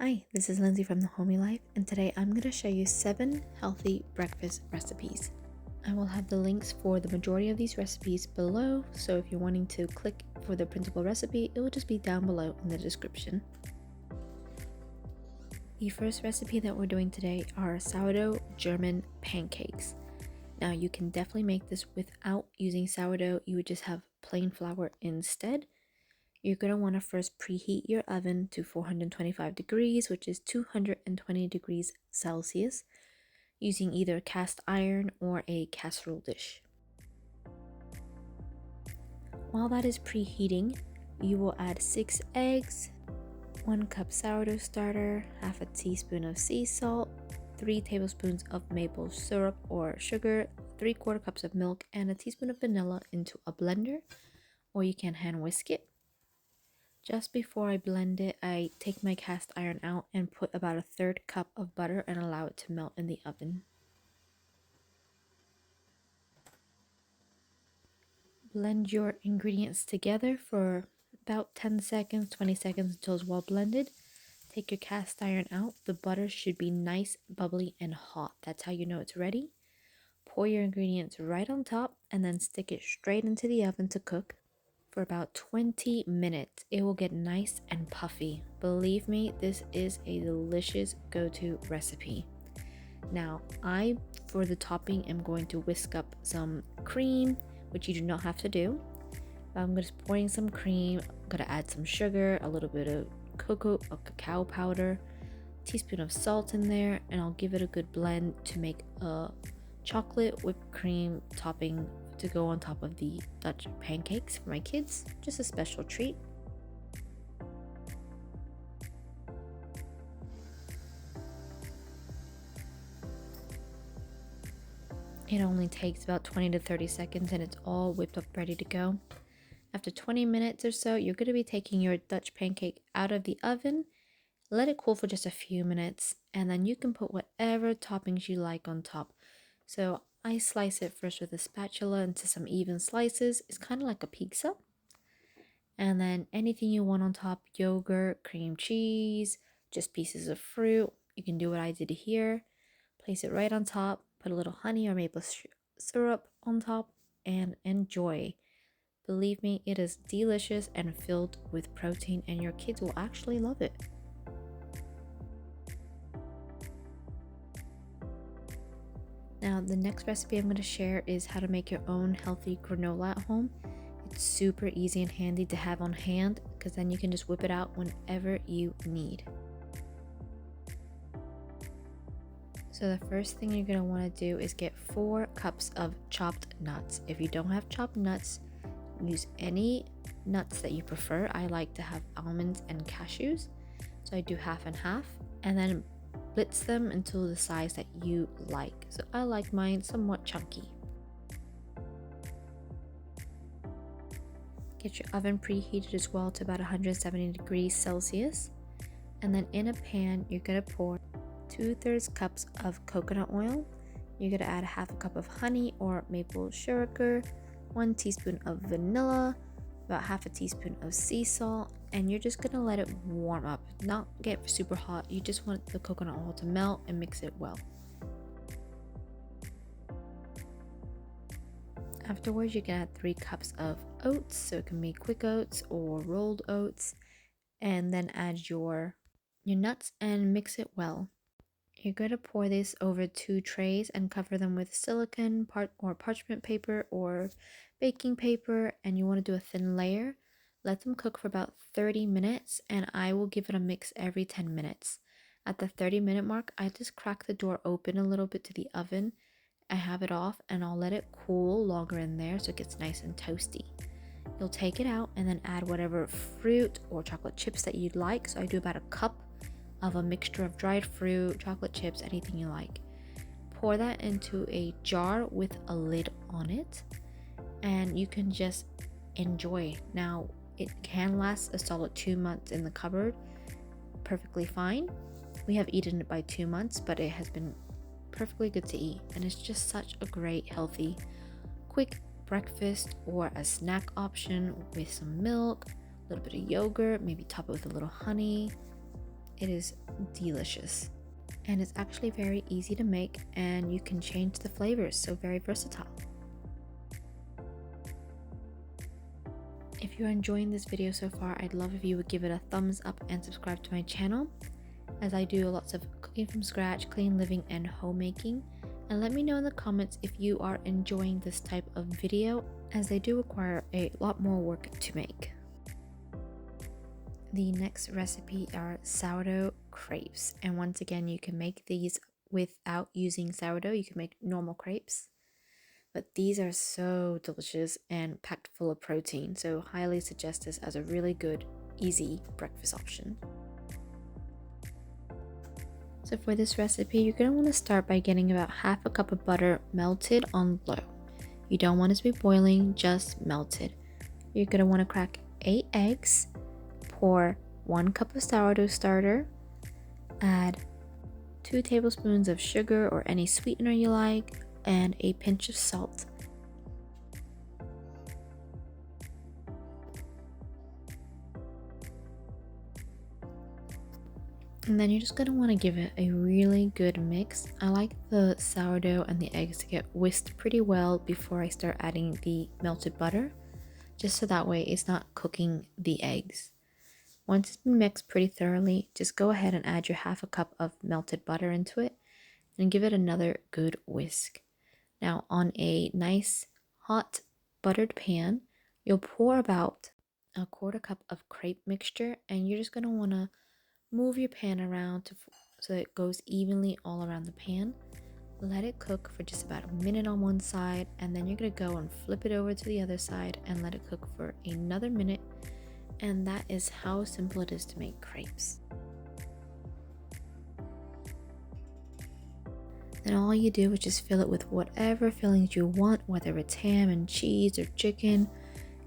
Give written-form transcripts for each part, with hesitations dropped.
Hi, this is Lindsay from The Homey Life, and today I'm going to show you 7 healthy breakfast recipes. I will have the links for the majority of these recipes below, so if you're wanting to click for the printable recipe, it will just be down below in the description. The first recipe that we're doing today are sourdough German pancakes. Now you can definitely make this without using sourdough, you would just have plain flour instead. You're going to want to first preheat your oven to 425 degrees, which is 220 degrees Celsius, using either cast iron or a casserole dish. While that is preheating, you will add 6 eggs, 1 cup sourdough starter, half a teaspoon of sea salt, 3 tablespoons of maple syrup or sugar, 3/4 cups of milk, and a teaspoon of vanilla into a blender, or you can hand whisk it. Just before I blend it, I take my cast iron out and put about a 1/3 cup of butter and allow it to melt in the oven. Blend your ingredients together for about 10 seconds, 20 seconds until it's well blended. Take your cast iron out. The butter should be nice, bubbly, and hot. That's how you know it's ready. Pour your ingredients right on top and then stick it straight into the oven to cook. For about 20 minutes. It will get nice and puffy. Believe me, this is a delicious go-to recipe. Now, for the topping, am going to whisk up some cream, which you do not have to do. I'm just pouring some cream. I'm going to add some sugar, a little bit of cacao powder, a teaspoon of salt in there, and I'll give it a good blend to make a chocolate whipped cream topping to go on top of the Dutch pancakes for my kids. Just a special treat. It only takes about 20 to 30 seconds and it's all whipped up ready to go. After 20 minutes or so, you're going to be taking your Dutch pancake out of the oven. Let it cool for just a few minutes, and then you can put whatever toppings you like on top. So I slice it first with a spatula into some even slices. It's kind of like a pizza. And then anything you want on top, yogurt, cream cheese, just pieces of fruit. You can do what I did here. Place it right on top, put a little honey or maple syrup on top, and enjoy. Believe me, it is delicious and filled with protein, and your kids will actually love it. Now, the next recipe I'm going to share is how to make your own healthy granola at home. It's super easy and handy to have on hand because then you can just whip it out whenever you need. So the first thing you're going to want to do is get 4 cups of chopped nuts. If you don't have chopped nuts, use any nuts that you prefer. I like to have almonds and cashews, so I do half and half, and then blitz them until the size that you like. So I like mine somewhat chunky. Get your oven preheated as well to about 170 degrees Celsius, and then in a pan you're going to pour 2/3 cups of coconut oil. You're going to add half a cup of honey or maple sugar, 1 teaspoon of vanilla, about half a teaspoon of sea salt, and you're just gonna let it warm up, not get super hot. You just want the coconut oil to melt and mix it well. Afterwards, you can add 3 cups of oats, so it can be quick oats or rolled oats, and then add your nuts and mix it well. You're going to pour this over 2 trays and cover them with silicone or parchment paper or baking paper, and you want to do a thin layer. Let them cook for about 30 minutes, and I will give it a mix every 10 minutes. At the 30-minute mark, I just crack the door open a little bit to the oven. I have it off, and I'll let it cool longer in there so it gets nice and toasty. You'll take it out and then add whatever fruit or chocolate chips that you'd like. So I do about a cup of a mixture of dried fruit, chocolate chips, anything you like. Pour that into a jar with a lid on it, and you can just enjoy. Now, it can last a solid 2 months in the cupboard perfectly fine. We have eaten it by 2 months, but it has been perfectly good to eat, and it's just such a great, healthy, quick breakfast or a snack option with some milk, a little bit of yogurt, maybe top it with a little honey. It is delicious. And it's actually very easy to make, and you can change the flavors, so very versatile. If you're enjoying this video so far, I'd love if you would give it a thumbs up and subscribe to my channel, as I do lots of cooking from scratch, clean living, and homemaking. And let me know in the comments if you are enjoying this type of video, as they do require a lot more work to make. The next recipe are sourdough crepes, and once again you can make these without using sourdough. You can make normal crepes, but these are so delicious and packed full of protein, so highly suggest this as a really good, easy breakfast option. So for this recipe, you're going to want to start by getting about half a cup of butter melted on low. You don't want it to be boiling, just melted. You're going to want to crack 8 eggs, pour 1 cup of sourdough starter, add 2 tablespoons of sugar or any sweetener you like, and a pinch of salt. And then you're just going to want to give it a really good mix. I like the sourdough and the eggs to get whisked pretty well before I start adding the melted butter, just so that way it's not cooking the eggs. Once it's been mixed pretty thoroughly, just go ahead and add your half a cup of melted butter into it and give it another good whisk. Now on a nice hot buttered pan, you'll pour about a 1/4 cup of crepe mixture, and you're just going to want to move your pan around so that it goes evenly all around the pan. Let it cook for just about a minute on one side, and then you're going to go and flip it over to the other side and let it cook for another minute. And that is how simple it is to make crepes. Then all you do is just fill it with whatever fillings you want, whether it's ham and cheese or chicken,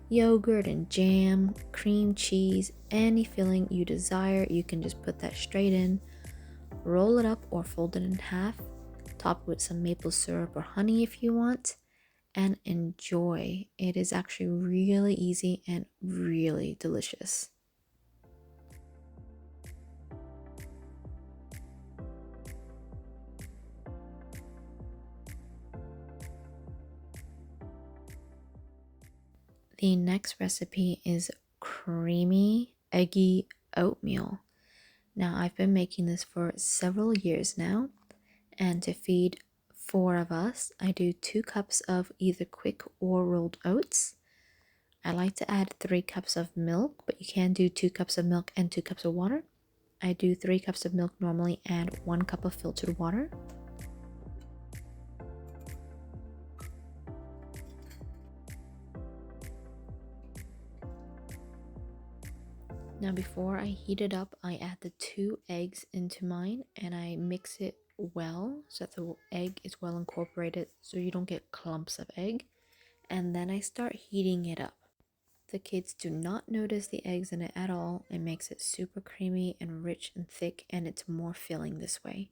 yogurt and jam, cream cheese, any filling you desire. You can just put that straight in, roll it up or fold it in half, top it with some maple syrup or honey if you want, and enjoy. It is actually really easy and really delicious. The next recipe is creamy, eggy oatmeal. Now, I've been making this for several years now, and to feed 4 of us, I do 2 cups of either quick or rolled oats. I like to add 3 cups of milk, but you can do 2 cups of milk and 2 cups of water. I do 3 cups of milk normally and 1 cup of filtered water. Now before I heat it up, I add the 2 eggs into mine and I mix it well so that the egg is well incorporated so you don't get clumps of egg. And then I start heating it up. The kids do not notice the eggs in it at all. It makes it super creamy and rich and thick, and it's more filling this way.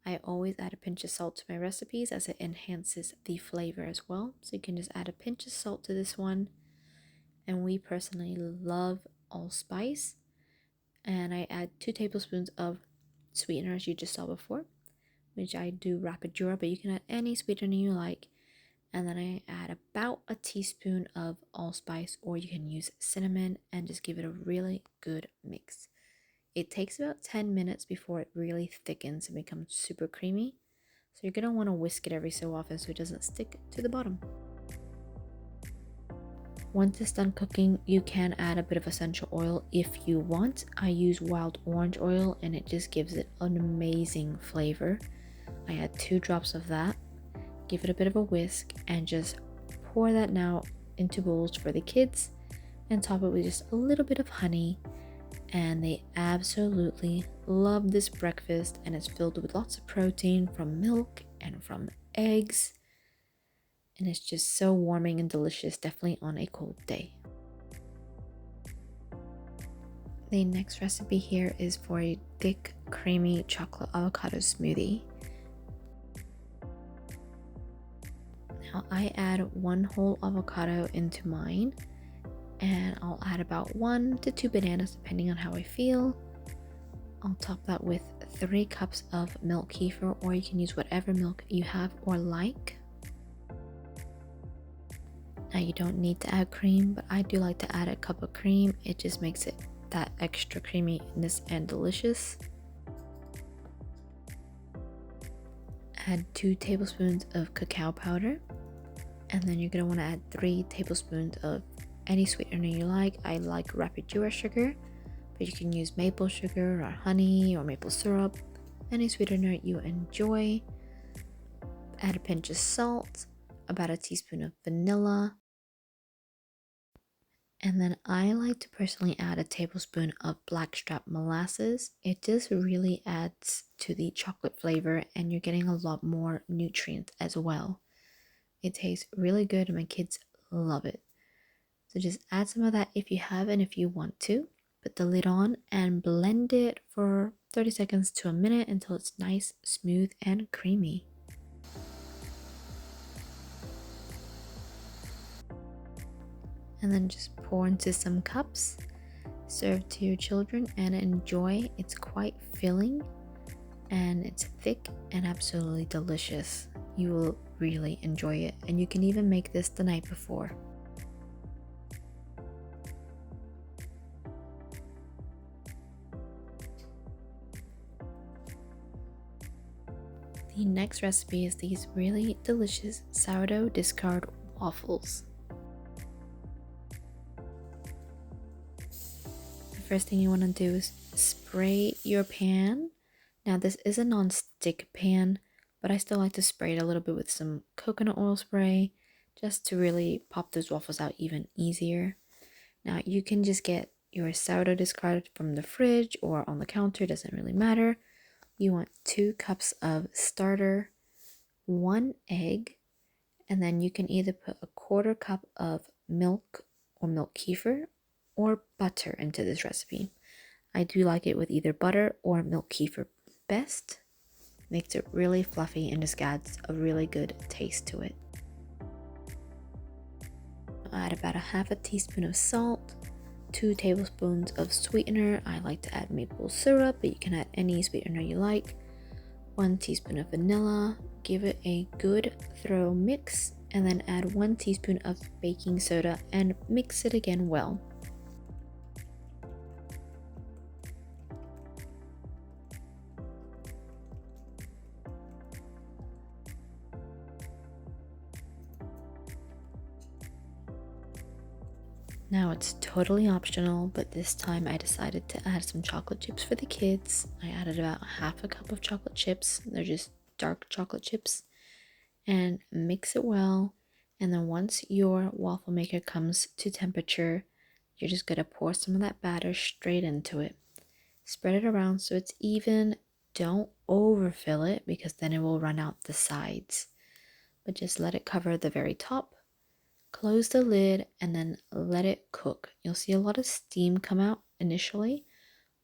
I always add a pinch of salt to my recipes as it enhances the flavor as well. So you can just add a pinch of salt to this one. And we personally love allspice. And I add 2 tablespoons of sweetener, as you just saw before, which I do Rapadura, but you can add any sweetener you like. And then I add about a teaspoon of allspice, or you can use cinnamon, and just give it a really good mix. It takes about 10 minutes before it really thickens and becomes super creamy. So you're going to want to whisk it every so often so it doesn't stick to the bottom. Once it's done cooking, you can add a bit of essential oil if you want. I use wild orange oil and it just gives it an amazing flavor. I add 2 drops of that, give it a bit of a whisk, and just pour that now into bowls for the kids and top it with just a little bit of honey. And they absolutely love this breakfast, and it's filled with lots of protein from milk and from eggs. And it's just so warming and delicious, definitely on a cold day. The next recipe here is for a thick, creamy chocolate avocado smoothie. Now I add 1 whole avocado into mine, and I'll add about 1 to 2 bananas depending on how I feel. I'll top that with 3 cups of milk kefir, or you can use whatever milk you have or like. Now you don't need to add cream, but I do like to add a cup of cream. It just makes it that extra creaminess and delicious. Add 2 tablespoons of cacao powder, and then you're going to want to add 3 tablespoons of any sweetener you like. I like rapadura sugar, but you can use maple sugar or honey or maple syrup, any sweetener you enjoy. Add a pinch of salt, about a teaspoon of vanilla, and then I like to personally add a tablespoon of blackstrap molasses. It just really adds to the chocolate flavor, and you're getting a lot more nutrients as well. It tastes really good and my kids love it. So just add some of that if you have and if you want to. Put the lid on and blend it for 30 seconds to a minute until it's nice, smooth, and creamy. And then just pour into some cups, serve to your children, and enjoy. It's quite filling and it's thick and absolutely delicious. You will really enjoy it, and you can even make this the night before. The next recipe is these really delicious sourdough discard waffles. First thing you want to do is spray your pan. Now this is a non-stick pan, but I still like to spray it a little bit with some coconut oil spray just to really pop those waffles out even easier. Now you can just get your sourdough discarded from the fridge or on the counter, doesn't really matter. You want 2 cups of starter, 1 egg, and then you can either put a 1/4 cup of milk or milk kefir or butter into this recipe. I do like it with either butter or milk kefir best. Makes it really fluffy and just adds a really good taste to it. I'll add about a 1/2 teaspoon of salt, 2 tablespoons of sweetener. I like to add maple syrup, but you can add any sweetener you like. 1 teaspoon of vanilla. Give it a good thorough mix, and then add 1 teaspoon of baking soda and mix it again well. Now it's totally optional, but this time I decided to add some chocolate chips for the kids. I added about 1/2 cup of chocolate chips. They're just dark chocolate chips. And mix it well. And then once your waffle maker comes to temperature, you're just going to pour some of that batter straight into it. Spread it around so it's even. Don't overfill it because then it will run out the sides. But just let it cover the very top. Close the lid and then let it cook. You'll see a lot of steam come out initially.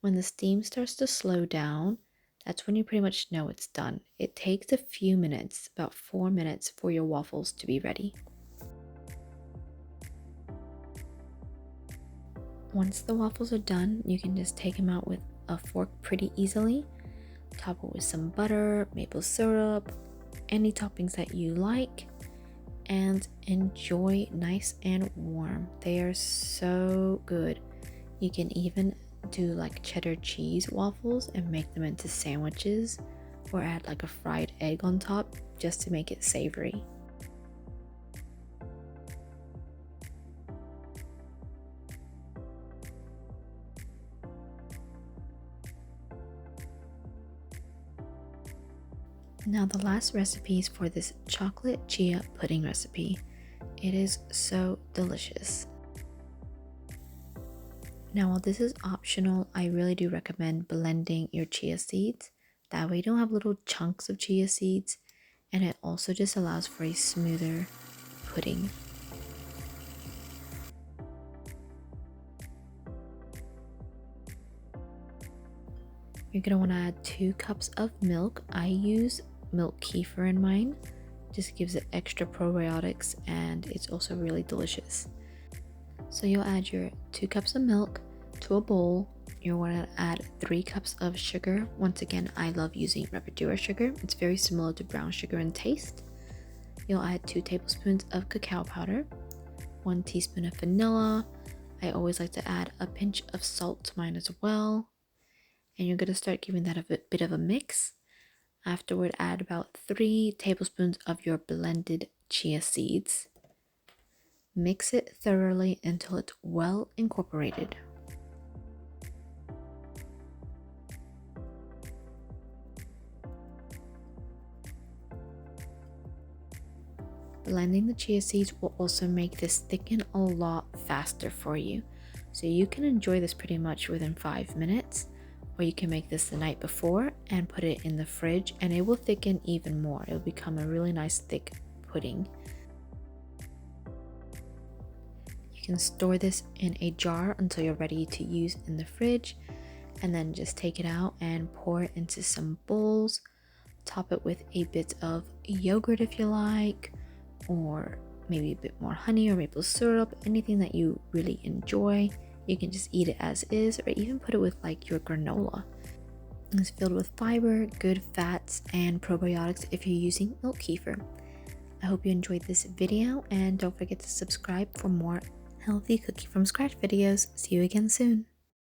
When the steam starts to slow down, that's when you pretty much know it's done. It takes a few minutes, about 4 minutes, for your waffles to be ready. Once the waffles are done, you can just take them out with a fork pretty easily. Top it with some butter, maple syrup, any toppings that you like, and enjoy nice and warm. They are so good. You can even do like cheddar cheese waffles and make them into sandwiches, or add like a fried egg on top just to make it savory. Now the last recipe is for this chocolate chia pudding recipe. It is so delicious. Now while this is optional, I really do recommend blending your chia seeds. That way you don't have little chunks of chia seeds, and it also just allows for a smoother pudding. You're going to want to add 2 cups of milk. I use milk kefir in mine. Just gives it extra probiotics and it's also really delicious. So you'll add your 2 cups of milk to a bowl, You're going to add 3 cups of sugar. Once again, I love using Repadura sugar. It's very similar to brown sugar in taste. You'll add 2 tablespoons of cacao powder, 1 teaspoon of vanilla. I always like to add a pinch of salt to mine as well. And you're going to start giving that a bit of a mix. Afterward, add about 3 tablespoons of your blended chia seeds. Mix it thoroughly until it's well incorporated. Blending the chia seeds will also make this thicken a lot faster for you. So you can enjoy this pretty much within 5 minutes, or you can make this the night before and put it in the fridge and it will thicken even more. It'll become a really nice thick pudding. You can store this in a jar until you're ready to use in the fridge, and then just take it out and pour it into some bowls. Top it with a bit of yogurt if you like, or maybe a bit more honey or maple syrup, anything that you really enjoy. You can just eat it as is, or even put it with like your granola. It's filled with fiber, good fats, and probiotics if you're using milk kefir. I hope you enjoyed this video, and don't forget to subscribe for more healthy cooking from scratch videos. See you again soon.